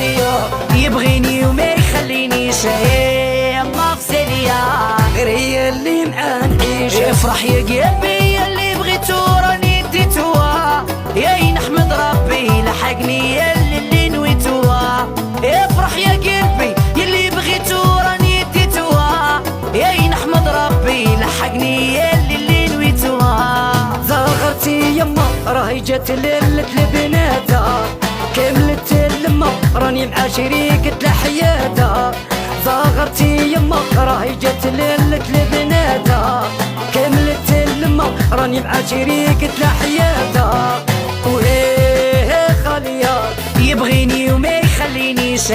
خالية يبغيني وما يخلينيش، يما غسالية غير هي اللي معاه نعيش. افرح يا قلبي يا اللي بغيتو راني ديتوها، يا نحمد ربي لحقني يا اللي نويتوها. افرح يا قلبي يا اللي بغيتو راني ديتوها، يا نحمد ربي لحقني يا اللي نويتوها. زغرتي يما راهي جات ليلة البناتها، كملت اللمة راني مع شريكة الحياة. زغرتي يما راهي جات ليلة البناتها، كملت اللمة راني مع شريكة الحياة. وهيه خالية يبغيني وما يخلينيش،